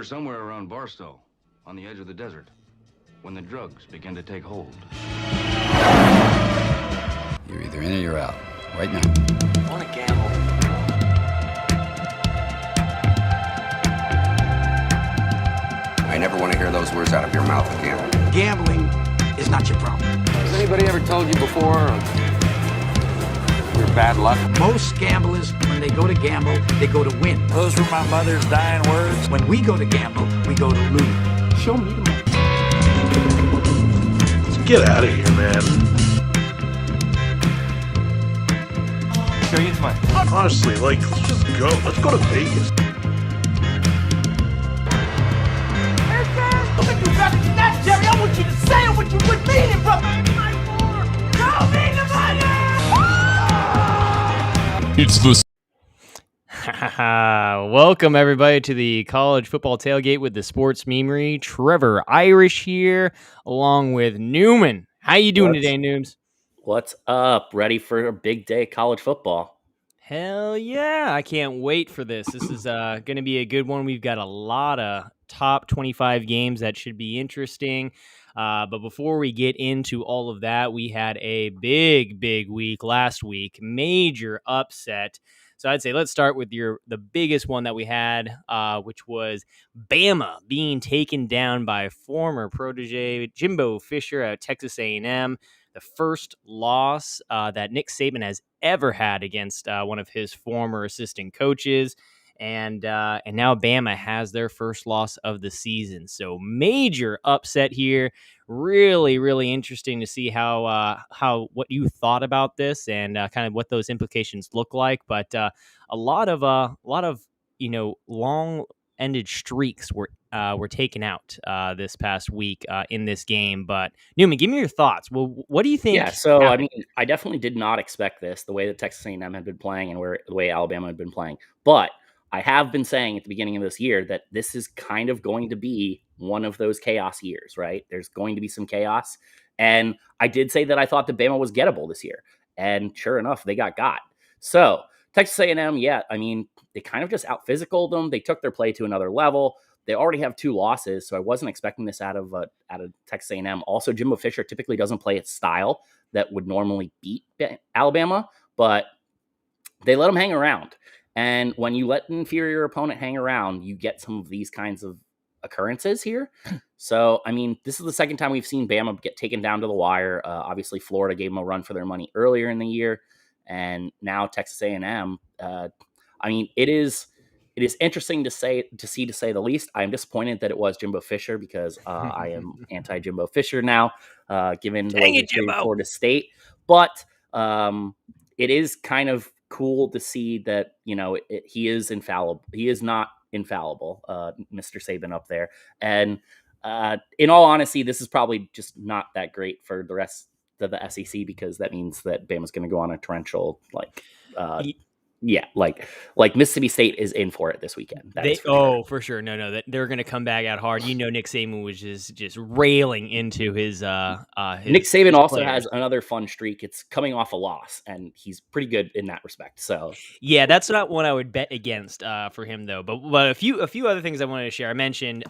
were somewhere around Barstow, on the edge of the desert, when the drugs began to take hold. You're either in or you're out. Right now. I want to gamble. I never want to hear those words out of your mouth again. Gambling is not your problem. Has anybody ever told you before your bad luck? Most gamblers, when they go to gamble, they go to win. Those were my mother's dying words. When we go to gamble, we go to lose. Show me the money. Get out of here, man. Show you the money. Honestly, let's just go. Let's go to Vegas. Jerry, I want you to say what you would mean it, brother. Show me the money! It's the welcome everybody to the college football tailgate with the sports memery. Trevor Irish here, along with Newman. How you doing today, Nooms? What's up? Ready for a big day of college football? Hell yeah! I can't wait for this. This is going to be a good one. We've got a lot of top 25 games that should be interesting. But before we get into all of that, we had a big week last week, major upset. So I'd say let's start with the biggest one that we had, which was Bama being taken down by former protege Jimbo Fisher at Texas A&M. The first loss that Nick Saban has ever had against one of his former assistant coaches. And now Bama has their first loss of the season. So major upset here. Really interesting to see how what you thought about this and kind of what those implications look like. But a lot of long-ended streaks were taken out this past week in this game. But Newman, give me your thoughts. Well, what do you think? Yeah, so happened? I mean, I definitely did not expect this, the way that Texas A&M had been playing and the way Alabama had been playing. But I have been saying at the beginning of this year that this is kind of going to be one of those chaos years, right? There's going to be some chaos. And I did say that I thought that Bama was gettable this year. And sure enough, they got. So Texas A&M, yeah, I mean, they kind of just out-physicaled them. They took their play to another level. They already have 2 losses, so I wasn't expecting this out of Texas A&M. Also, Jimbo Fisher typically doesn't play its style that would normally beat Alabama, but they let them hang around. And when you let an inferior opponent hang around, you get some of these kinds of occurrences here. So, I mean, this is the second time we've seen Bama get taken down to the wire. Obviously, Florida gave them a run for their money earlier in the year, and now Texas A&M. I mean, it is interesting to say the least. I'm disappointed that it was Jimbo Fisher because I am anti-Jimbo Fisher now, given the way he treated Florida State. But it is kind of cool to see that, he is infallible. He is not infallible, Mr. Saban up there. And in all honesty, this is probably just not that great for the rest of the SEC because that means that Bama's going to go on a torrential, like Mississippi State is in for it this weekend. For sure. No, they're going to come back out hard. Nick Saban was just railing into his Nick Saban also has another fun streak. It's coming off a loss, and he's pretty good in that respect. So yeah, that's not one I would bet against for him though. But a few other things I wanted to share. I mentioned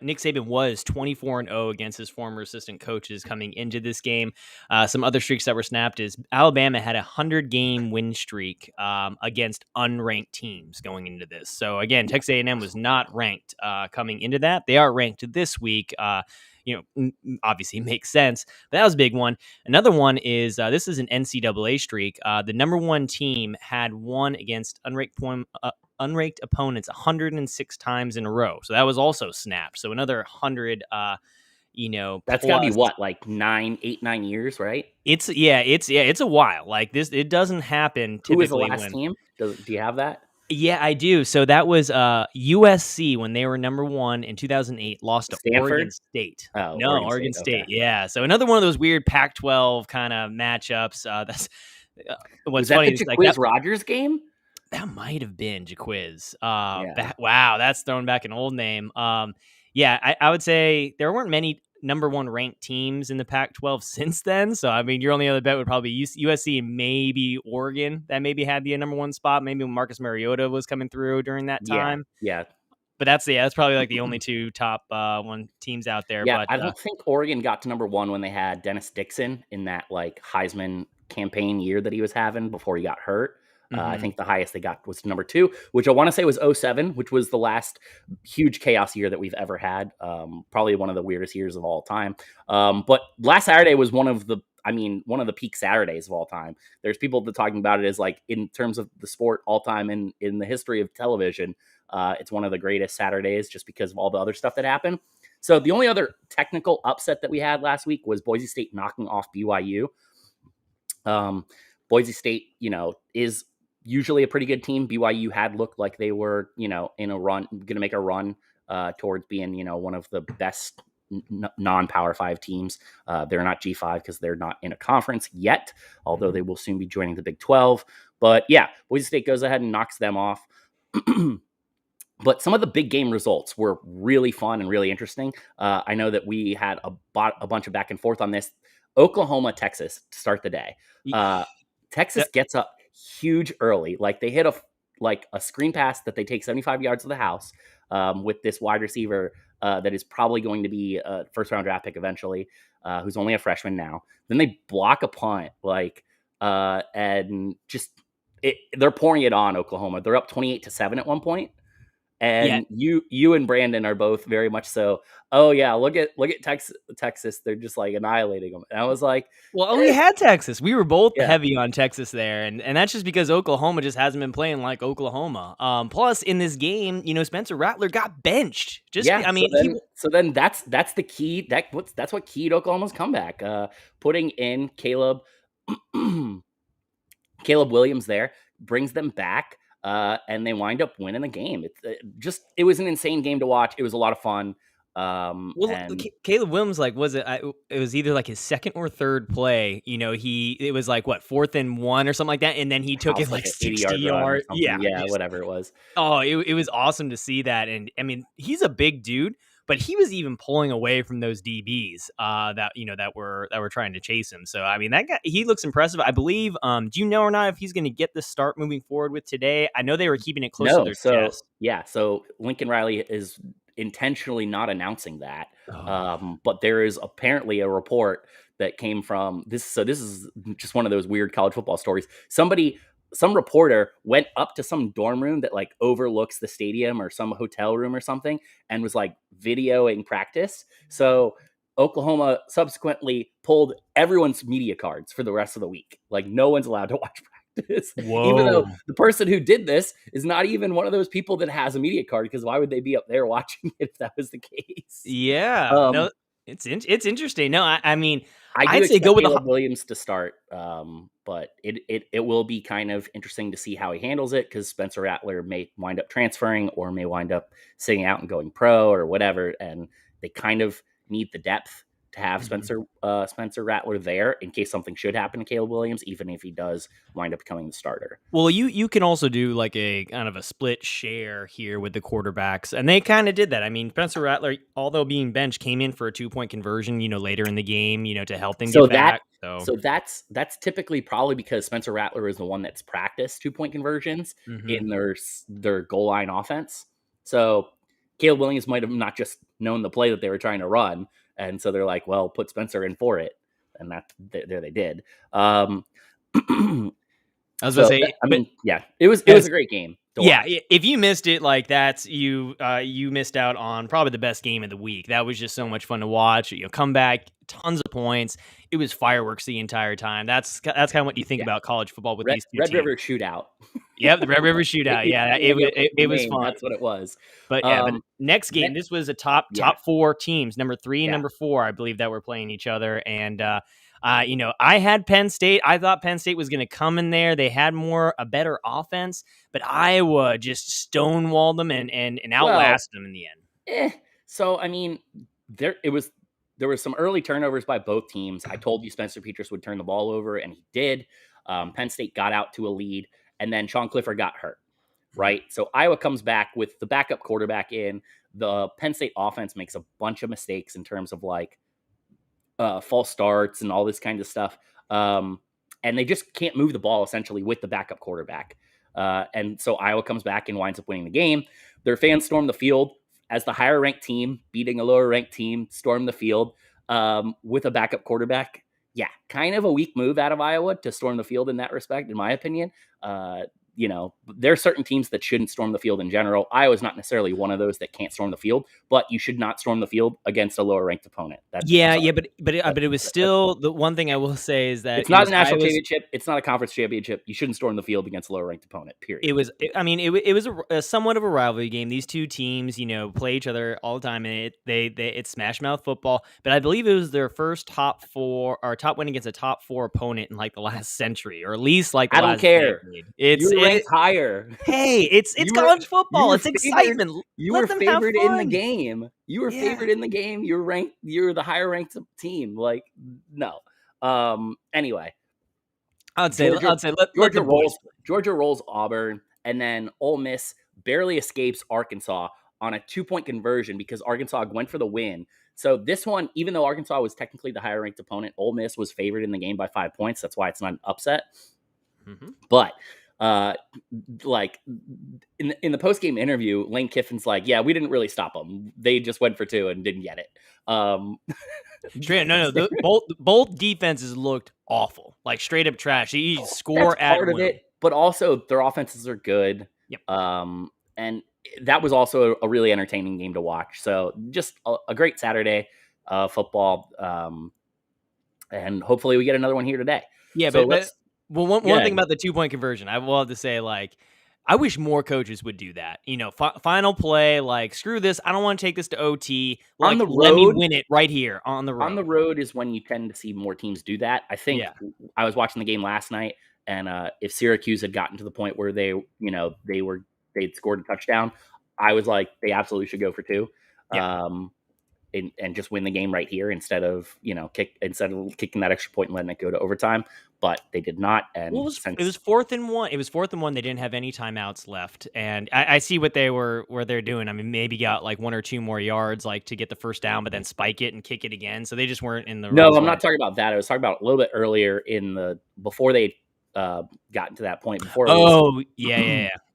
Nick Saban was 24-0 against his former assistant coaches coming into this game. Some other streaks that were snapped is Alabama had a 100-game win streak against unranked teams going into this. So again, Texas A&M was not ranked coming into that. They are ranked this week. Obviously makes sense. But that was a big one. Another one is this is an NCAA streak. The number 1 team had won against unranked opponents 106 times in a row. So that was also snapped. So another 100. That's got to be what, like 9 years, right? It's a while. Like this, it doesn't happen typically. Who was the last team? Do you have that? Yeah, I do. So that was USC when they were number 1 in 2008, lost to Stanford? Oregon State. Oh, no, Oregon State. Okay. Yeah. So another one of those weird Pac-12 kind of matchups. That's what's funny. Was that the Jaquiz Rogers game? That might have been Jaquiz. Wow, that's throwing back an old name. Yeah, I would say there weren't many number 1 ranked teams in the Pac-12 since then. So, I mean, your only other bet would probably be USC and maybe Oregon that maybe had the number 1 spot. Maybe when Marcus Mariota was coming through during that time. Yeah. but that's probably like the only two top one teams out there. Yeah, But I don't think Oregon got to number 1 when they had Dennis Dixon in that like Heisman campaign year that he was having before he got hurt. I think the highest they got was number 2, which I want to say was 07, which was the last huge chaos year that we've ever had. Probably one of the weirdest years of all time. But last Saturday was one of the peak Saturdays of all time. There's people that talking about it as like in terms of the sport all time in the history of television. It's one of the greatest Saturdays just because of all the other stuff that happened. So the only other technical upset that we had last week was Boise State knocking off BYU. Boise State, is usually a pretty good team. BYU had looked like they were, in a run, going to make a run towards being, one of the best non-Power 5 teams. They're not G5 because they're not in a conference yet, although they will soon be joining the Big 12. But yeah, Boise State goes ahead and knocks them off. But some of the big game results were really fun and really interesting. I know that we had a bunch of back and forth on this. Oklahoma, Texas to start the day. Texas gets up huge early. Like they hit a screen pass that they take 75 yards to the house with this wide receiver that is probably going to be a first-round draft pick eventually, who's only a freshman now. Then they block a punt, and just they're pouring it on Oklahoma. They're up 28-7 at one point. And you and Brandon are both very much so. Oh yeah, look at Texas. They're just like annihilating them. And I was like, well, we had Texas. We were both heavy on Texas there, and that's just because Oklahoma just hasn't been playing like Oklahoma. Plus, in this game, Spencer Rattler got benched. So then that's the key. That's what keyed Oklahoma's comeback. Putting in Caleb Williams there brings them back. And they wind up winning the game. It was an insane game to watch. It was a lot of fun. Caleb Williams, it was either like his second or third play. It was like 4th and 1 or something like that, and then he took it like 60 yards. Whatever it was. Oh, it was awesome to see that, and I mean he's a big dude. But he was even pulling away from those DBs that were trying to chase him. So I mean that guy, he looks impressive. I believe. Do you know or not if he's going to get the start moving forward with today? I know they were keeping it close to their chest. Yeah. So Lincoln Riley is intentionally not announcing that. But there is apparently a report that came from this. So this is just one of those weird college football stories. Some reporter went up to some dorm room that like overlooks the stadium or some hotel room or something and was like videoing practice. So Oklahoma subsequently pulled everyone's media cards for the rest of the week. Like no one's allowed to watch practice. Whoa. Even though the person who did this is not even one of those people that has a media card, because why would they be up there watching it if that was the case? Yeah. No, it's interesting. No, I mean, I'd say go with Caleb Williams to start, but it will be kind of interesting to see how he handles it, because Spencer Rattler may wind up transferring or may wind up sitting out and going pro or whatever, and they kind of need the depth to have Spencer Rattler there in case something should happen to Caleb Williams, even if he does wind up becoming the starter. Well, you can also do like a kind of a split share here with the quarterbacks, and they kind of did that. I mean, Spencer Rattler, although being benched, came in for a 2-point conversion, later in the game, to help them get back. So that's typically probably because Spencer Rattler is the one that's practiced 2-point conversions in their goal line offense. So Caleb Williams might have not just known the play that they were trying to run. And so they're like, well, put Spencer in for it. And there they did. I was going to say, it was a great game. Yeah. If you missed it, like that's, you missed out on probably the best game of the week. That was just so much fun to watch. Come back, tons of points. It was fireworks the entire time. That's kind of what you think about college football with these two Red teams. River Shootout. Yep, the Red River Shootout. Yeah, it was fun. That's what it was. But but next game, this was a top 4 teams, number 3 and number 4, I believe, that were playing each other. And I had Penn State. I thought Penn State was going to come in there. They had a better offense, but Iowa just stonewalled them and outlasted them in the end. So I mean, there was some early turnovers by both teams. I told you Spencer Petras would turn the ball over, and he did. Penn State got out to a lead, and then Sean Clifford got hurt, right? So Iowa comes back with the backup quarterback in. The Penn State offense makes a bunch of mistakes in terms of like false starts and all this kind of stuff. And they just can't move the ball essentially with the backup quarterback. And so Iowa comes back and winds up winning the game. Their fans storm the field as the higher ranked team beating a lower ranked team, storm the field with a backup quarterback. Yeah, kind of a weak move out of Iowa to storm the field in that respect, in my opinion. There are certain teams that shouldn't storm the field in general. Iowa's not necessarily one of those that can't storm the field, but you should not storm the field against a lower ranked opponent. But it was still the one thing I will say is that it's not a national championship. It's not a conference championship. You shouldn't storm the field against a lower ranked opponent. Period. It was a somewhat of a rivalry game. These two teams, play each other all the time, and it's smash mouth football. But I believe it was their first top win against a top 4 opponent in like the last century, or at least like the last decade. You're ranked higher. Hey, it's college football. It's excitement. You were favored in the game. You were favored in the game. You're ranked. You're the higher ranked team. Like, no. Anyway, I'd say Georgia rolls Auburn, and then Ole Miss barely escapes Arkansas on a 2-point conversion because Arkansas went for the win. So this one, even though Arkansas was technically the higher ranked opponent, Ole Miss was favored in the game by 5 points. That's why it's not an upset. Mm-hmm. But like in the post game interview, Lane Kiffin's like, "Yeah, we didn't really stop them. They just went for 2 and didn't get it." Both defenses looked awful, like straight up trash. You score at part of it, but also their offenses are good. Yep. And that was also a really entertaining game to watch. So just a great Saturday football. And hopefully we get another one here today. Yeah, so one thing about the 2-point conversion, I will have to say, like, I wish more coaches would do that. Final play, like, screw this. I don't want to take this to OT. Like, on the road, let me win it right here on the road. On the road is when you tend to see more teams do that. I think I was watching the game last night, and if Syracuse had gotten to the point where they'd scored a touchdown, I was like, they absolutely should go for 2. Yeah. And just win the game right here instead of kicking that extra point and letting it go to overtime. But they did not. And it was 4th and 1. It was 4th and 1. They didn't have any timeouts left. And I see what they're doing. I mean, maybe got like 1 or 2 more yards, like to get the first down, but then spike it and kick it again. So they just weren't in the. No, I'm not talking about that. I was talking about a little bit earlier before they gotten to that point. Before.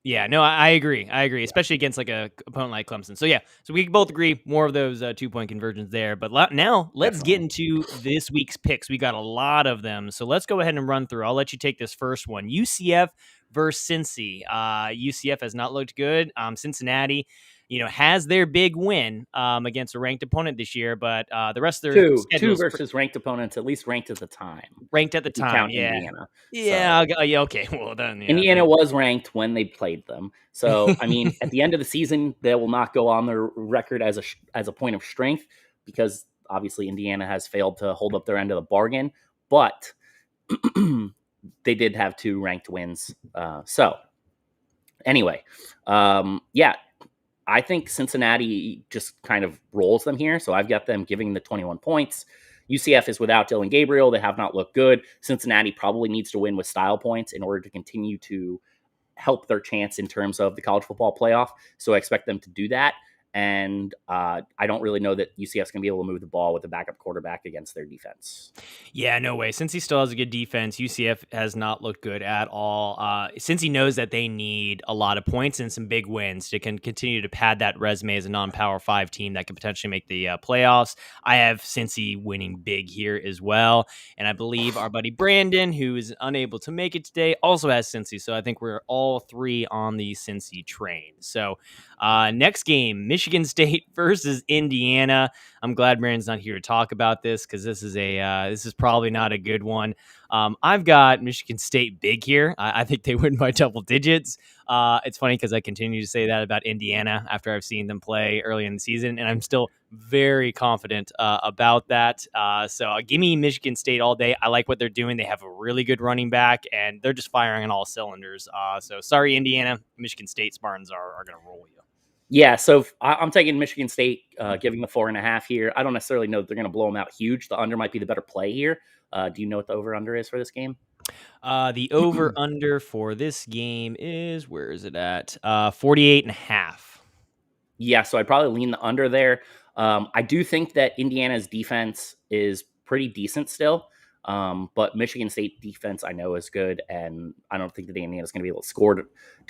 Yeah, no, I agree. Especially against like a opponent like Clemson. So we both agree more of those 2-point conversions there. But now let's get into this week's picks. We got a lot of them. So let's go ahead and run through. I'll let you take this first one. UCF versus Cincy. UCF has not looked good. Cincinnati, has their big win against a ranked opponent this year, but the rest of their two versus ranked opponents, at least ranked at the time. Ranked at the time, yeah. Indiana. Yeah, okay. Well, then Indiana was ranked when they played them. So, I mean, at the end of the season, they will not go on their record as a point of strength because obviously Indiana has failed to hold up their end of the bargain. But they did have 2 ranked wins. So, anyway, I think Cincinnati just kind of rolls them here. So I've got them giving the 21 points. UCF is without Dylan Gabriel. They have not looked good. Cincinnati probably needs to win with style points in order to continue to help their chance in terms of the college football playoff. So I expect them to do that. And I don't really know that UCF is going to be able to move the ball with a backup quarterback against their defense. Yeah, no way. Since he still has a good defense, UCF has not looked good at all. Since he knows that they need a lot of points and some big wins to continue to pad that resume as a non-Power 5 team that could potentially make the playoffs, I have Cincy winning big here as well. And I believe our buddy Brandon, who is unable to make it today, also has Cincy. So I think we're all 3 on the Cincy train. So next game, Michigan State versus Indiana. I'm glad Brandon's not here to talk about this because this is probably not a good one. I've got Michigan State big here. I think they win by double digits. It's funny because I continue to say that about Indiana after I've seen them play early in the season, and I'm still very confident about that. So give me Michigan State all day. I like what they're doing. They have a really good running back, and they're just firing on all cylinders. So sorry, Indiana. Michigan State Spartans are going to roll you. Yeah, so I'm taking Michigan State, giving the 4.5 here. I don't necessarily know that they're going to blow them out huge. The under might be the better play here. Do you know what the over-under is for this game? The over-under for this game is, where is it at? 48.5. Yeah, so I'd probably lean the under there. I do think that Indiana's defense is pretty decent still. But Michigan State defense I know is good, and I don't think that Indiana's going to be able to score to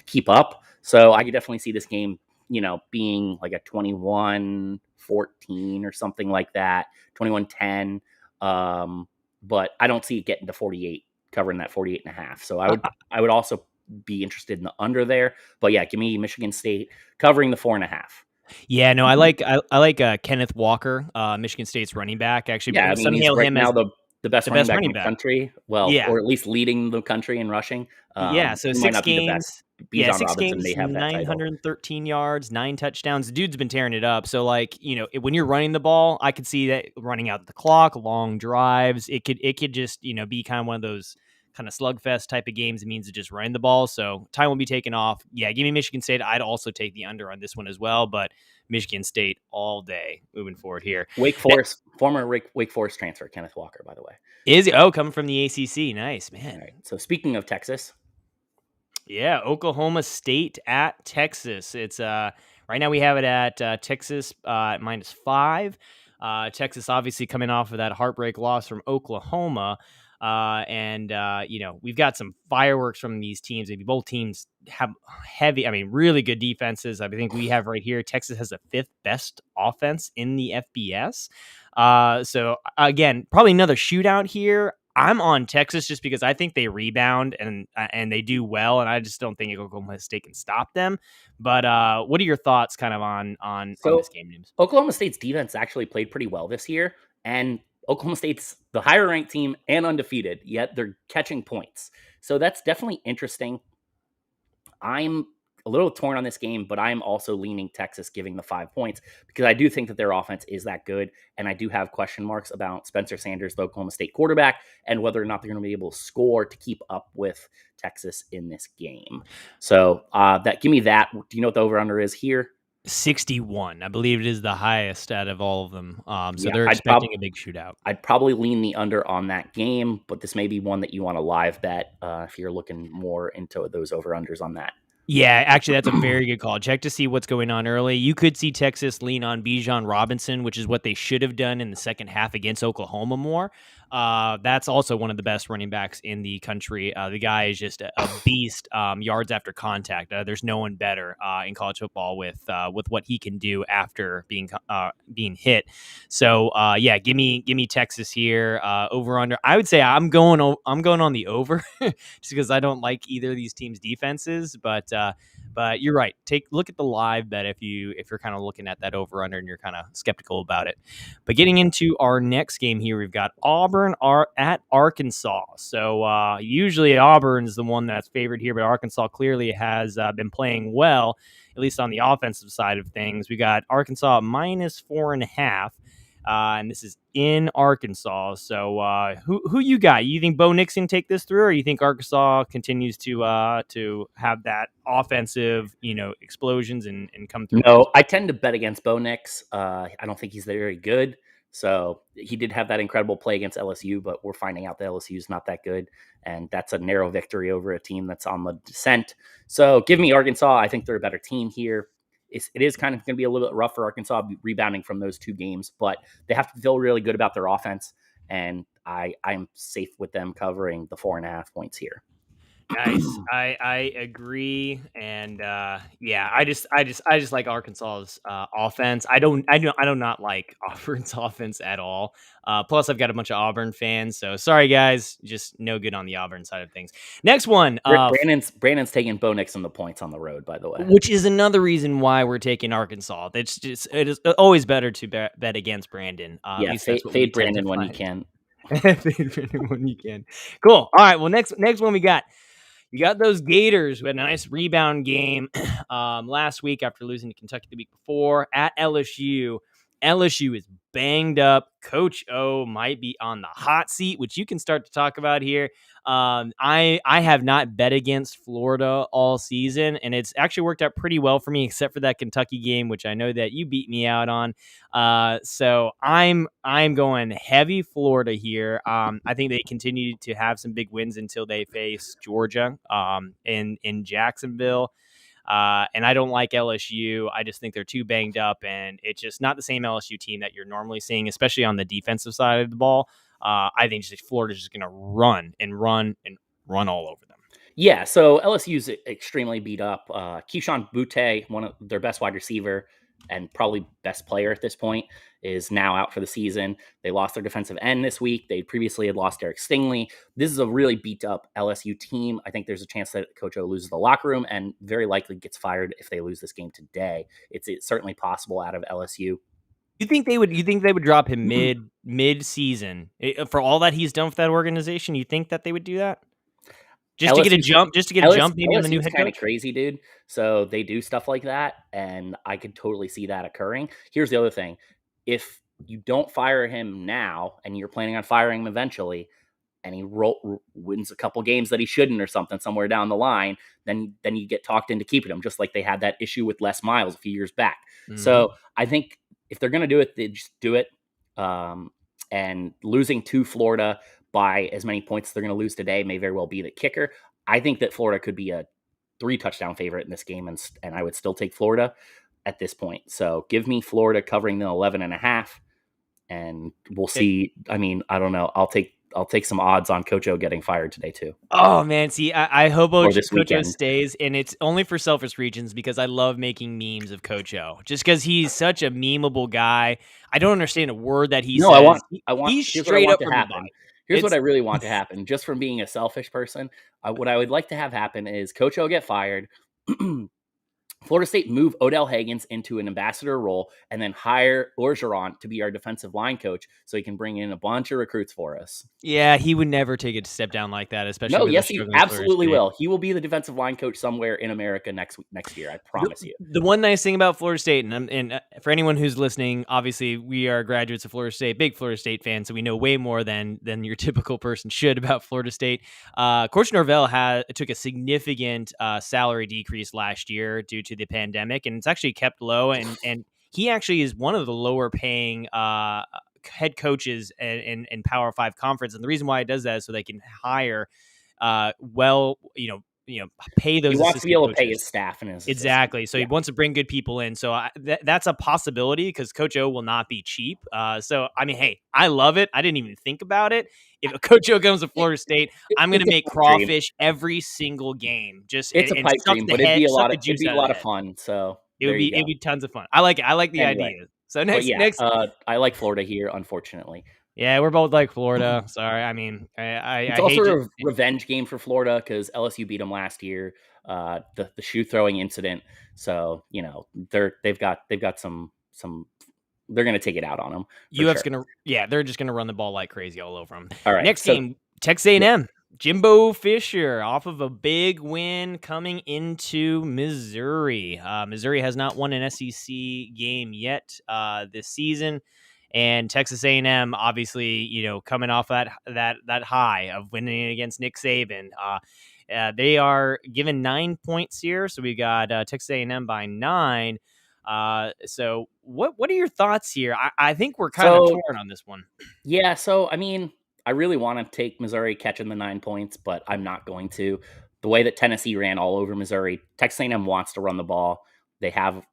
keep up. So I could definitely see this game, being like a 21-14 or something like that, 21-10. But I don't see it getting to 48, covering that 48.5. So I would also be interested in the under there. But yeah, give me Michigan State covering the 4.5. Yeah, no, I like Kenneth Walker, Michigan State's running back. Actually, Yeah, I mean, some he's hail right him now as the best the running best back in running the back. country. Well, Yeah. or at least leading the country in rushing. Yeah, so He might 6 not be the games. best. Yeah, Bijan 6 Robinson may games, have that title. 913 yards, 9 touchdowns. The dude's been tearing it up. So, like, when you're running the ball, I could see that running out the clock, long drives. It could just, be kind of one of those kind of slugfest type of games. It means to just running the ball. So time will be taken off. Yeah, give me Michigan State. I'd also take the under on this one as well, but Michigan State all day moving forward here. Wake Forest, former Wake Forest transfer, Kenneth Walker, by the way. Is he? Oh, coming from the ACC. Nice, man. All right. So speaking of Texas. Yeah, Oklahoma State at Texas. It's right now we have it at Texas -5. Texas obviously coming off of that heartbreak loss from Oklahoma. And we've got some fireworks from these teams. Maybe both teams have really good defenses. I think we have right here, Texas has the 5th best offense in the FBS. So again, probably another shootout here. I'm on Texas just because I think they rebound and they do well, and I just don't think Oklahoma State can stop them. But what are your thoughts kind of on this game, James? Oklahoma State's defense actually played pretty well this year, and Oklahoma State's the higher ranked team and undefeated, yet they're catching points. So that's definitely interesting. I'm a little torn on this game, but I'm also leaning Texas giving the 5 points because I do think that their offense is that good. And I do have question marks about Spencer Sanders, the Oklahoma State quarterback, and whether or not they're going to be able to score to keep up with Texas in this game. So give me that. Do you know what the over-under is here? 61. I believe it is the highest out of all of them. So they're expecting a big shootout. I'd probably lean the under on that game, but this may be one that you want to live bet if you're looking more into those over-unders on that. Yeah, actually, that's a very good call. Check to see what's going on early. You could see Texas lean on Bijan Robinson, which is what they should have done in the second half against Oklahoma more. That's also one of the best running backs in the country. The guy is just a beast, yards after contact. There's no one better in college football with what he can do after being hit. So yeah, give me Texas here. Over under. I would say I'm going on the over just because I don't like either of these teams' defenses, but you're right. Look at the live bet if you're kind of looking at that over under and you're kind of skeptical about it. But getting into our next game here, we've got Auburn at Arkansas. So usually Auburn's the one that's favored here, but Arkansas clearly has been playing well, at least on the offensive side of things. We got Arkansas -4.5. And this is in Arkansas. So who you got? You think Bo Nix can take this through, or you think Arkansas continues to have that offensive, explosions and come through? No, I tend to bet against Bo Nix. I don't think he's very good. So he did have that incredible play against LSU, but we're finding out that LSU is not that good. And that's a narrow victory over a team that's on the descent. So give me Arkansas. I think they're a better team here. It is kind of going to be a little bit rough for Arkansas rebounding from those 2 games, but they have to feel really good about their offense. And I'm safe with them covering the 4.5 points here. Nice. I agree. And yeah, I just like Arkansas's offense. I do not like Auburn's offense at all. Plus I've got a bunch of Auburn fans, so sorry guys, just no good on the Auburn side of things. Next one, Brandon's taking Bo Nix on the points on the road, by the way, which is another reason why we're taking Arkansas. It is always better to bet against Brandon. Yeah, fade Brandon when you can. Fade Brandon when you can. Cool. All right. Well, next one we got. You got those Gators with a nice rebound game last week after losing to Kentucky the week before at LSU. LSU is banged up. Coach O might be on the hot seat, which you can start to talk about here. I have not bet against Florida all season, and it's actually worked out pretty well for me, except for that Kentucky game, which I know that you beat me out on. So I'm going heavy Florida here. I think they continue to have some big wins until they face Georgia in Jacksonville. And I don't like LSU. I just think they're too banged up, and it's just not the same LSU team that you're normally seeing, especially on the defensive side of the ball. I think Florida's just going to run and run and run all over them. Yeah, so LSU's extremely beat up. Keyshawn Butte, one of their best wide receiver and probably best player at this point, is now out for the season. They lost their defensive end this week. They previously had lost Derek Stingley. This is a really beat up LSU team. I think there's a chance that Coach O loses the locker room and very likely gets fired if they lose this game today. It's certainly possible out of LSU. You think they would drop him mid season for all that he's done for that organization? You think that they would do that? Just to get a jump maybe on the new head coach? Kind of crazy, dude. So they do stuff like that, and I could totally see that occurring. Here's the other thing. If you don't fire him now, and you're planning on firing him eventually, and he wins a couple games that he shouldn't or something somewhere down the line, then you get talked into keeping him, just like they had that issue with Les Miles a few years back. Mm-hmm. So I think if they're going to do it, they just do it. And losing to Florida by as many points as they're going to lose today may very well be the kicker. I think that Florida could be a 3-touchdown favorite in this game, and I would still take Florida at this point. So give me Florida covering the 11.5, and we'll see. I mean, I don't know. I'll take some odds on Coach O getting fired today too. Oh man, see, I hope Coach O stays, and it's only for selfish reasons because I love making memes of Coach O, just because he's such a memeable guy. I don't understand a word that he says. I want. He's straight up to happen. Here's what I really want to happen, just from being a selfish person. What I would like to have happen is Coach O get fired. Florida State move Odell Haggins into an ambassador role and then hire Orgeron to be our defensive line coach so he can bring in a bunch of recruits for us. Yeah, he would never take a step down like that, especially. No, yes, he absolutely will. He will be the defensive line coach somewhere in America next year. I promise you. The one nice thing about Florida State, and for anyone who's listening, obviously we are graduates of Florida State, big Florida State fans, so we know way more than your typical person should about Florida State. Coach Norvell took a significant salary decrease last year due to the pandemic, and it's actually kept low, and he actually is one of the lower paying head coaches in Power 5 conference. And the reason why it does that is so they can hire pay those. He wants to be able coaches. To pay his staff and his exactly. So he wants to bring good people in. So that's a possibility because Coach O will not be cheap. So I mean, hey, I love it. I didn't even think about it. If Coach O comes to Florida State, I'm going to make crawfish every single game. It's a pipe dream, but it'd be a lot of fun. So it'd be tons of fun. I like it. I like the idea. So next, I like Florida here, unfortunately. Yeah, we're both like Florida. Sorry, I mean, it's also a revenge game for Florida because LSU beat them last year. The shoe throwing incident. So they've got some. They're going to take it out on them. UF's they're just going to run the ball like crazy all over them. All right, next game, Texas A&M. Jimbo Fisher off of a big win coming into Missouri. Missouri has not won an SEC game yet this season. And Texas A&M, obviously, coming off that high of winning against Nick Saban. They are given 9 points here. So we got Texas A&M by 9. So what are your thoughts here? I think we're kind of torn on this one. Yeah. So, I mean, I really want to take Missouri catching the 9 points, but I'm not going to. The way that Tennessee ran all over Missouri, Texas A&M wants to run the ball. They have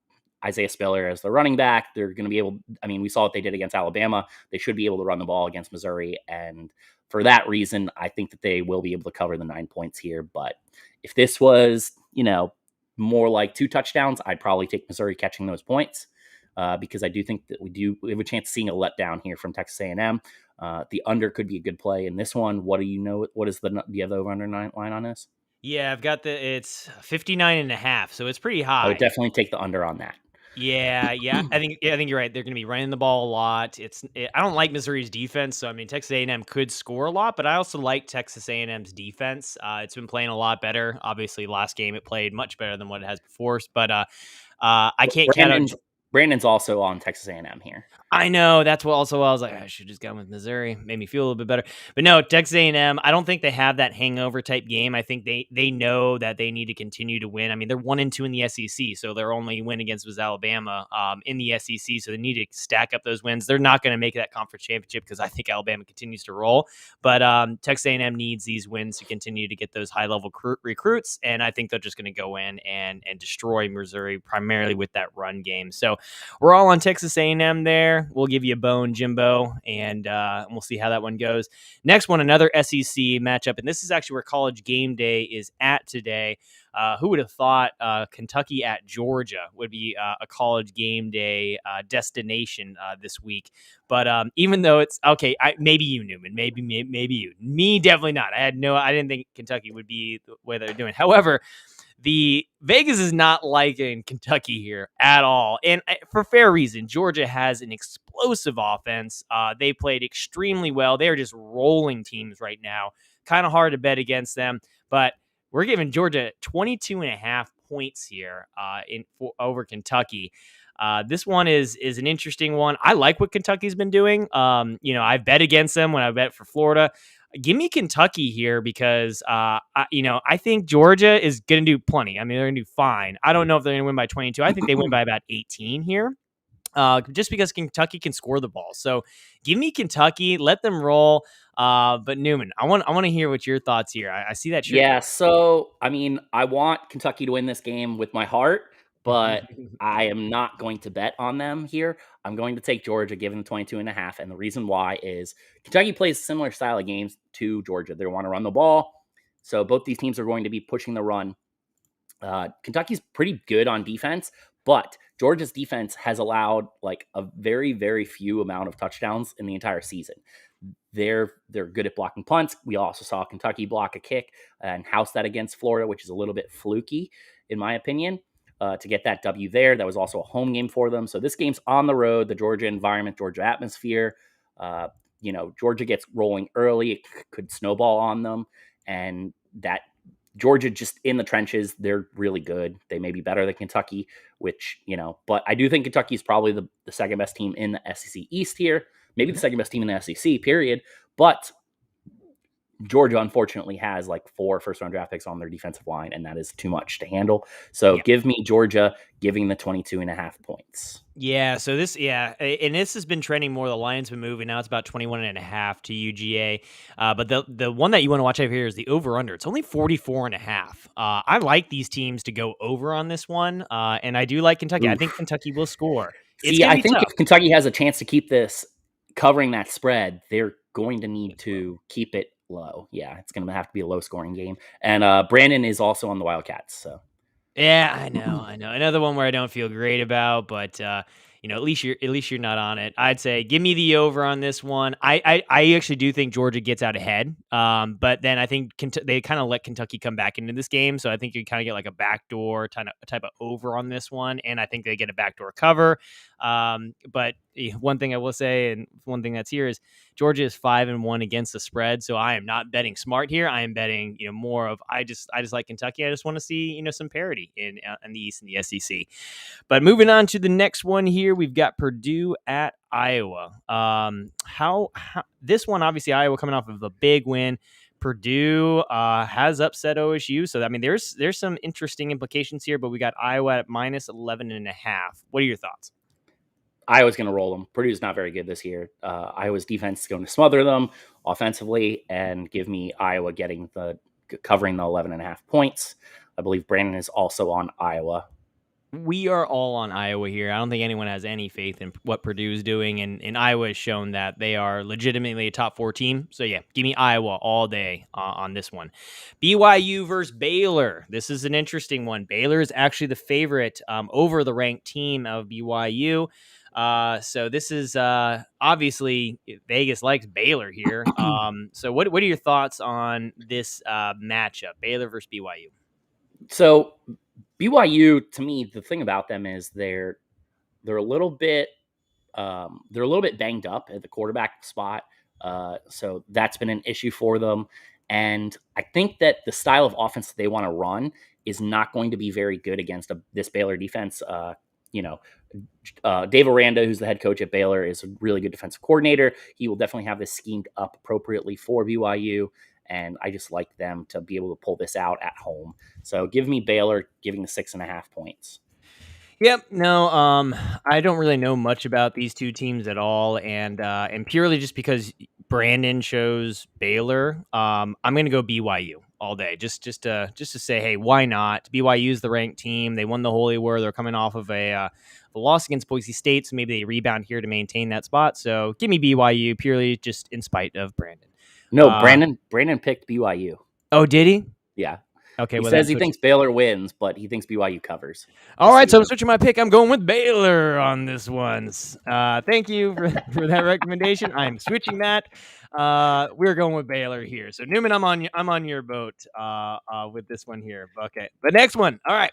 Isaiah Spiller as the running back. They're going to be able, I mean, we saw what they did against Alabama. They should be able to run the ball against Missouri. And for that reason, I think that they will be able to cover the 9 points here. But if this was, more like 2 touchdowns, I'd probably take Missouri catching those points because I do think that we have a chance of seeing a letdown here from Texas A&M. The under could be a good play in this one. What do you know? Do you have the over-under line on this? Yeah, I've got it's 59.5, so it's pretty high. I would definitely take the under on that. Yeah. I think you're right. They're going to be running the ball a lot. I don't like Missouri's defense, so I mean Texas A&M could score a lot, but I also like Texas A&M's defense. It's been playing a lot better. Obviously, last game it played much better than what it has before, but I can't count on. Brandon's also on Texas A&M here. I know. That's what also I was like, I should just go with Missouri. Made me feel a little bit better. But no, Texas A&M, I don't think they have that hangover type game. I think they know that they need to continue to win. I mean, they're 1-2 in the SEC, so their only win against was Alabama in the SEC, so they need to stack up those wins. They're not going to make that conference championship because I think Alabama continues to roll. But Texas A&M needs these wins to continue to get those high-level recruits, and I think they're just going to go in and destroy Missouri primarily with that run game. So we're all on Texas A&M there. there. We'll give you a bone, Jimbo, and we'll see how that one goes. Next one, another SEC matchup, and this is actually where College Game Day is at today. Who would have thought Kentucky at Georgia would be a College Game Day destination this week? But even though it's okay, maybe you, Newman, maybe you, me, definitely not. I didn't think Kentucky would be the way they're doing. However, the Vegas is not liking Kentucky here at all. And for fair reason. Georgia has an explosive offense. They played extremely well. They're just rolling teams right now. Kind of hard to bet against them, but we're giving Georgia 22.5 points here over Kentucky. This one is an interesting one. I like what Kentucky's been doing. I've bet against them when I bet for Florida. Give me Kentucky here because, I think Georgia is going to do plenty. I mean, they're going to do fine. I don't know if they're going to win by 22. I think they win by about 18 here. Just because Kentucky can score the ball. So give me Kentucky, let them roll. But Newman, I want to hear what your thoughts here. I see that. Yeah. So, I mean, I want Kentucky to win this game with my heart, but I am not going to bet on them here. I'm going to take Georgia, given 22.5. And the reason why is Kentucky plays a similar style of games to Georgia. They want to run the ball. So both these teams are going to be pushing the run. Kentucky's pretty good on defense, but Georgia's defense has allowed like a very, very few amount of touchdowns in the entire season. They're good at blocking punts. We also saw Kentucky block a kick and house that against Florida, which is a little bit fluky, in my opinion, to get that W there. That was also a home game for them. So this game's on the road, the Georgia environment, Georgia atmosphere. Georgia gets rolling early. It could snowball on them. And that Georgia just in the trenches, they're really good. They may be better than Kentucky, but I do think Kentucky is probably the second best team in the SEC East here. Maybe the second best team in the SEC, period. But Georgia, unfortunately, has like 4 first-round draft picks on their defensive line, and that is too much to handle. So Give me Georgia giving the 22.5 points. Yeah, so and this has been trending more. The line's been moving. Now it's about 21.5 to UGA. But the one that you want to watch out here is the over-under. It's only 44.5. I like these teams to go over on this one, and I do like Kentucky. Oof. I think Kentucky will score. I think if Kentucky has a chance to keep this covering that spread, they're going to need to keep it low. Yeah, it's going to have to be a low-scoring game. And Brandon is also on the Wildcats, so. Yeah, I know. Another one where I don't feel great about, but at least you're not on it. I'd say give me the over on this one. I actually do think Georgia gets out ahead, but then I think they kind of let Kentucky come back into this game, so I think you kind of get like a backdoor type of over on this one, and I think they get a backdoor cover. But one thing I will say, and one thing that's here is Georgia is 5-1 against the spread, so I am not betting smart here. I am betting more of I just like Kentucky. I just want to see some parity in the East and the SEC. But moving on to the next one here, we've got Purdue at Iowa. How this one, obviously Iowa coming off of a big win. Purdue has upset OSU, so I mean there's some interesting implications here. But we got Iowa at minus 11.5. What are your thoughts? Iowa's going to roll them. Purdue's not very good this year. Iowa's defense is going to smother them offensively, and give me Iowa covering the 11.5 points. I believe Brandon is also on Iowa. We are all on Iowa here. I don't think anyone has any faith in what Purdue is doing, and Iowa has shown that they are legitimately a top 4 team. So yeah, give me Iowa all day on this one. BYU versus Baylor. This is an interesting one. Baylor is actually the favorite over the ranked team of BYU. So this is obviously Vegas likes Baylor here. So what are your thoughts on this matchup, Baylor versus BYU? So BYU, to me, the thing about them is they're a little bit banged up at the quarterback spot. So that's been an issue for them. And I think that the style of offense that they want to run is not going to be very good against this Baylor defense. Dave Aranda, who's the head coach at Baylor, is a really good defensive coordinator. He will definitely have this schemed up appropriately for BYU, and I just like them to be able to pull this out at home. So give me Baylor giving the 6.5 points. Yep. No, I don't really know much about these two teams at all, and purely just because Brandon chose Baylor, I'm going to go BYU. all day. Just to say, hey, why not? BYU's the ranked team. They won the Holy War. They're coming off of a loss against Boise State, so maybe they rebound here to maintain that spot. So give me BYU purely just in spite of Brandon. No, Brandon picked BYU. Oh, did he? Yeah. Okay. He well, says he thinks Baylor wins, but he thinks BYU covers. All right, so I'm switching my pick. I'm going with Baylor on this one. Thank you for that recommendation. I'm switching that. We're going with Baylor here. So Newman, I'm on your boat with this one here. Okay, the next one. All right,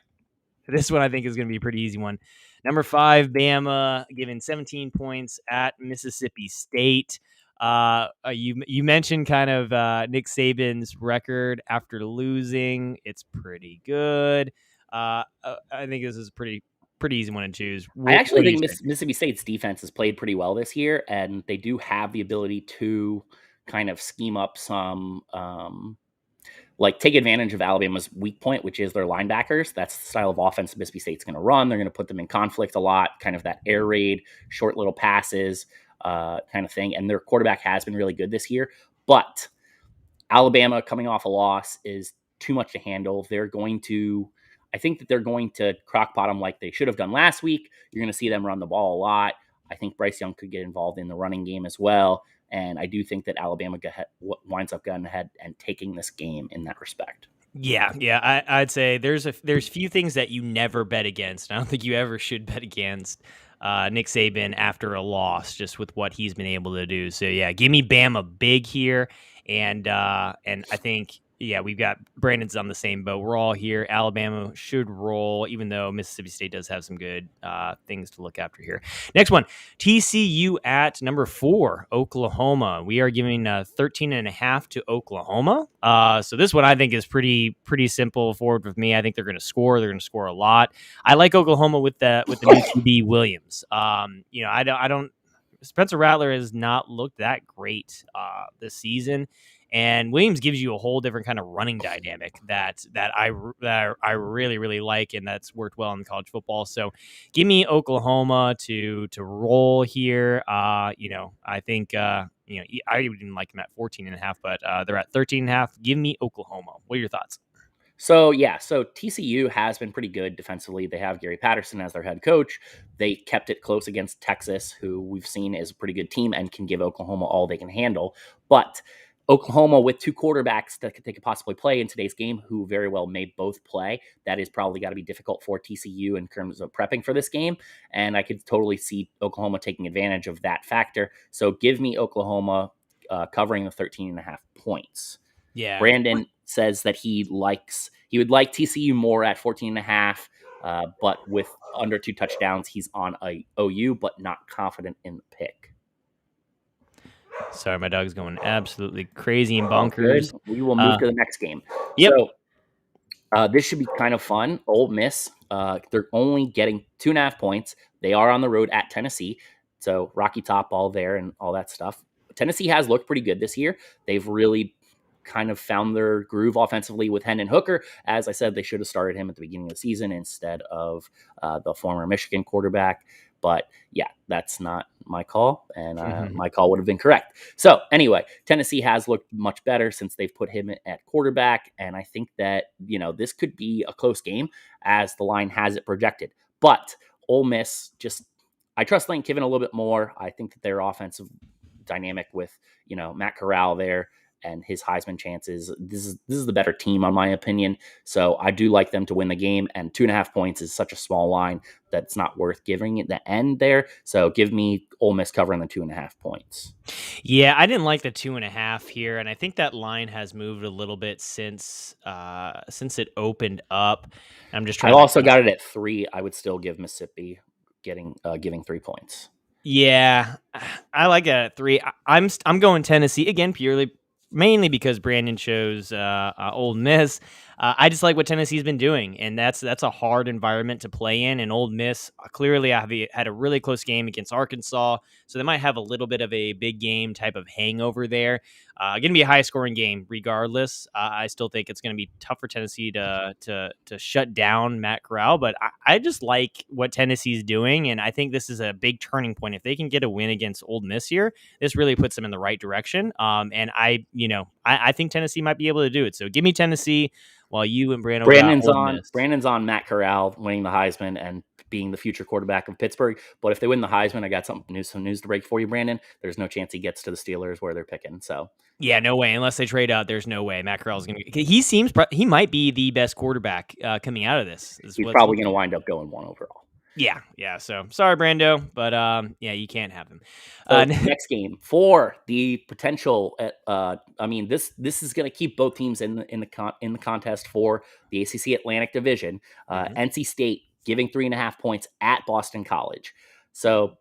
this one I think is going to be a pretty easy one. Number 5, Bama, given 17 points at Mississippi State. You mentioned kind of Nick Saban's record after losing. It's pretty good. I think this is pretty easy one to choose. I actually think Mississippi State's defense has played pretty well this year, and they do have the ability to kind of scheme up some, like take advantage of Alabama's weak point, which is their linebackers. That's the style of offense Mississippi State's going to run. They're going to put them in conflict a lot, kind of that air raid, short little passes, kind of thing. And their quarterback has been really good this year. But Alabama coming off a loss is too much to handle. I think that they're going to crock bottom like they should have done last week. You're going to see them run the ball a lot. I think Bryce Young could get involved in the running game as well. And I do think that Alabama winds up going ahead and taking this game in that respect. Yeah. I'd say there's few things that you never bet against. I don't think you ever should bet against Nick Saban after a loss, just with what he's been able to do. So yeah, give me Bama big here, and I think we've got Brandon's on the same boat. We're all here. Alabama should roll, even though Mississippi State does have some good things to look after here. Next one, TCU at number 4, Oklahoma. We are giving 13.5 to Oklahoma. So this one I think is pretty simple forward with me. I think they're going to score. They're going to score a lot. I like Oklahoma with the new QB Williams. I don't. Spencer Rattler has not looked that great this season. And Williams gives you a whole different kind of running dynamic that I really, really like, and that's worked well in college football. So give me Oklahoma to roll here. I think I even like them at 14.5, but they're at 13.5. Give me Oklahoma. What are your thoughts? So TCU has been pretty good defensively. They have Gary Patterson as their head coach. They kept it close against Texas, who we've seen is a pretty good team and can give Oklahoma all they can handle. But Oklahoma with 2 quarterbacks that they could possibly play in today's game, who very well may both play. That is probably got to be difficult for TCU in terms of prepping for this game. And I could totally see Oklahoma taking advantage of that factor. So give me Oklahoma covering the 13.5 points. Yeah. Brandon says that he would like TCU more at 14.5, but with under 2 touchdowns, he's on a OU, but not confident in the pick. Sorry, my dog's going absolutely crazy and bonkers. We will move to the next game. Yep. So this should be kind of fun. Ole Miss, they're only getting 2.5 points. They are on the road at Tennessee. So Rocky Top all there and all that stuff. Tennessee has looked pretty good this year. They've really kind of found their groove offensively with Hendon Hooker. As I said, they should have started him at the beginning of the season instead of the former Michigan quarterback. But yeah, that's not my call, and my call would have been correct. So anyway, Tennessee has looked much better since they've put him at quarterback, and I think that, this could be a close game as the line has it projected. But Ole Miss, I trust Lane Kiffin a little bit more. I think that their offensive dynamic with, Matt Corral there and his Heisman chances, this is the better team, on my opinion. So I do like them to win the game, and 2.5 points is such a small line that it's not worth giving it the end there. So give me Ole Miss covering the 2.5 points. Yeah, I didn't like the 2.5 here, and I think that line has moved a little bit since it opened up. I'm just trying. I also got it at 3. I would still give Mississippi giving 3 points. Yeah, I like it at 3. I'm going Tennessee again, mainly because Brandon chose Ole Miss. I just like what Tennessee's been doing, and that's a hard environment to play in. And Ole Miss clearly had a really close game against Arkansas, so they might have a little bit of a big game type of hangover there. Going to be a high-scoring game regardless. I still think it's going to be tough for Tennessee to shut down Matt Corral, but I just like what Tennessee's doing, and I think this is a big turning point. If they can get a win against Ole Miss here, this really puts them in the right direction. And I I think Tennessee might be able to do it. So give me Tennessee while you and Brandon got Ole Miss. Brandon's on Matt Corral winning the Heisman and being the future quarterback of Pittsburgh. But if they win the Heisman, I got some news to break for you, Brandon. There's no chance he gets to the Steelers where they're picking. So yeah, no way. Unless they trade out, there's no way Matt Corral's going to. He might be the best quarterback coming out of this. He's probably going to wind up going 1 overall. Yeah. So sorry, Brando, but yeah, you can't have him. So next game for the potential. This is going to keep both teams in the contest for the ACC Atlantic Division. NC State giving 3.5 points at Boston College. So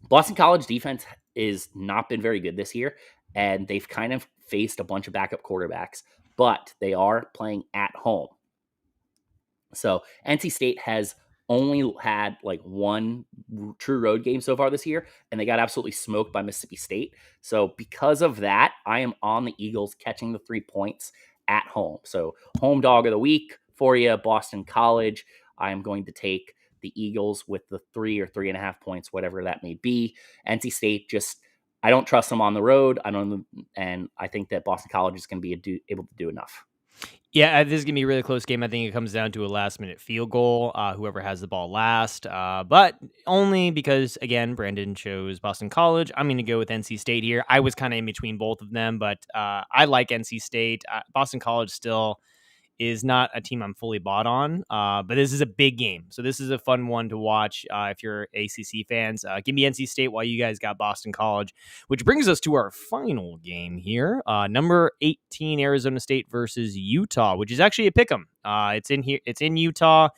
Boston College defense is not been very good this year, and they've kind of faced a bunch of backup quarterbacks, but they are playing at home. So NC State has only had like one true road game so far this year, and they got absolutely smoked by Mississippi State. So because of that, I am on the Eagles catching the 3 points at home. So home dog of the week for you, Boston College. I am going to take the Eagles with the 3 or 3.5 points, whatever that may be. NC State, I don't trust them on the road. And I think that Boston College is going to be able to do enough. Yeah, this is going to be a really close game. I think it comes down to a last-minute field goal, whoever has the ball last. But only because, again, Brandon chose Boston College. I'm going to go with NC State here. I was kind of in between both of them, but I like NC State. Boston College still is not a team I'm fully bought on, but this is a big game. So this is a fun one to watch if you're ACC fans. Give me NC State while you guys got Boston College, which brings us to our final game here. Number 18, Arizona State versus Utah, which is actually a pick'em. It's in here. It's in Utah.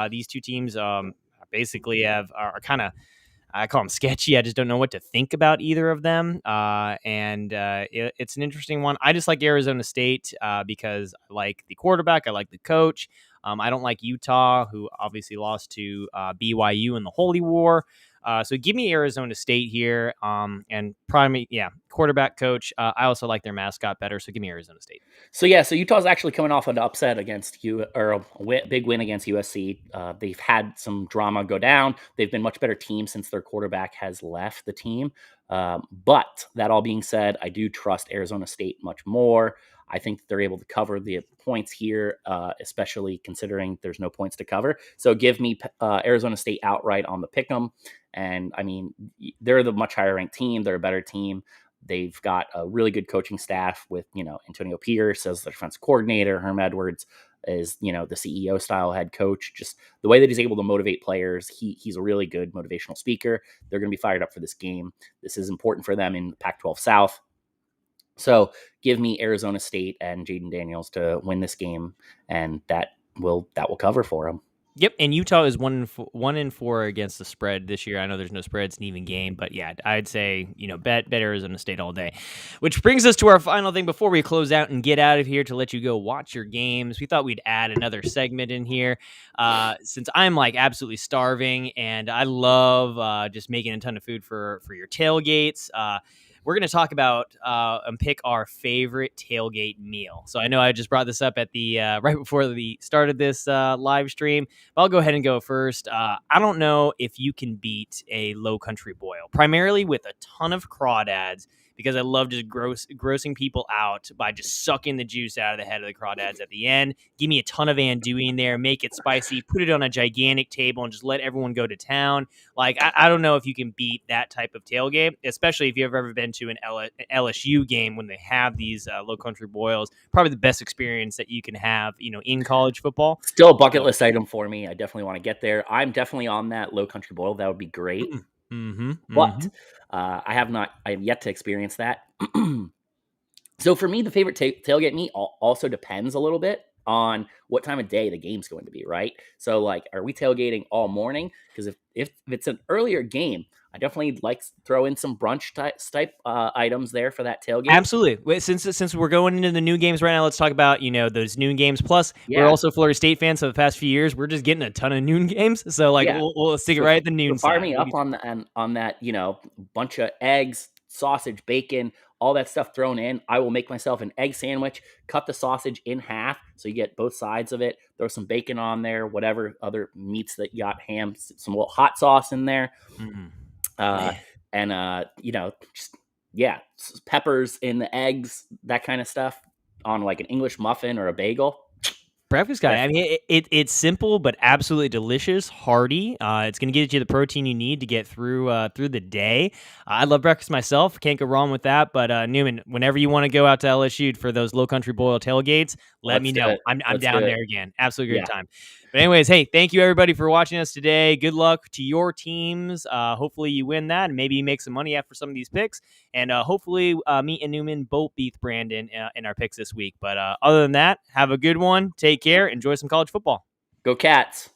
These two teams basically are kind of, I call them sketchy. I just don't know what to think about either of them. It's an interesting one. I just like Arizona State because I like the quarterback. I like the coach. I don't like Utah, who obviously lost to BYU in the Holy War. So give me Arizona State here. And quarterback, coach. I also like their mascot better. So give me Arizona State. So Utah's actually coming off an upset against big win against USC. They've had some drama go down. They've been much better team since their quarterback has left the team. But that all being said, I do trust Arizona State much more. I think that they're able to cover the points here, especially considering there's no points to cover. So give me Arizona State outright on the pick'em. And I mean, they're the much higher ranked team. They're a better team. They've got a really good coaching staff with, Antonio Pierce as the defense coordinator. Herm Edwards is, the CEO style head coach. Just the way that he's able to motivate players. He's a really good motivational speaker. They're going to be fired up for this game. This is important for them in the Pac-12 South. So give me Arizona State and Jaden Daniels to win this game, and that will cover for them. Yep, and Utah is 1-4 against the spread this year. I know there's no spread; it's an even game, but yeah, I'd say bet Arizona State all day. Which brings us to our final thing before we close out and get out of here to let you go watch your games. We thought we'd add another segment in here since I'm like absolutely starving, and I love just making a ton of food for your tailgates. We're going to talk about and pick our favorite tailgate meal. So I know I just brought this up at the right before the start of this live stream, but I'll go ahead and go first. I don't know if you can beat a low country boil, primarily with a ton of crawdads, because I love just grossing people out by just sucking the juice out of the head of the crawdads at the end. Give me a ton of andouille in there, make it spicy, put it on a gigantic table, and just let everyone go to town. Like, I don't know if you can beat that type of tailgate, especially if you've ever been to an LSU game when they have these low country boils. Probably the best experience that you can have, in college football. Still a bucket list item for me. I definitely want to get there. I'm definitely on that low country boil. That would be great. But I have yet to experience that. So for me, the favorite tailgate meat also depends a little bit on what time of day the game's going to be, right? So like, are we tailgating all morning? Because if it's an earlier game, I definitely like to throw in some brunch type items there for that tailgate. Absolutely. Since we're going into the new games right now, let's talk about those noon games. Plus, we're also Florida State fans. So the past few years, we're just getting a ton of noon games. So we'll stick it right at the noon. Fire me up on that bunch of eggs, sausage, bacon, all that stuff thrown in. I will make myself an egg sandwich, cut the sausage in half so you get both sides of it, throw some bacon on there, whatever other meats that you got, ham, some little hot sauce in there. Just peppers in the eggs, that kind of stuff on like an English muffin or a bagel. Breakfast guy. I mean, it's simple but absolutely delicious, hearty. It's going to get you the protein you need to get through the day. I love breakfast myself. Can't go wrong with that. But Newman, whenever you want to go out to LSU for those Low Country Boil tailgates, let me know. I'm down there again. Absolutely great time. But anyways, hey, thank you everybody for watching us today. Good luck to your teams. Hopefully you win that and maybe you make some money after some of these picks. And hopefully me and Newman both beat Brandon in our picks this week. But other than that, have a good one. Take care. Enjoy some college football. Go Cats.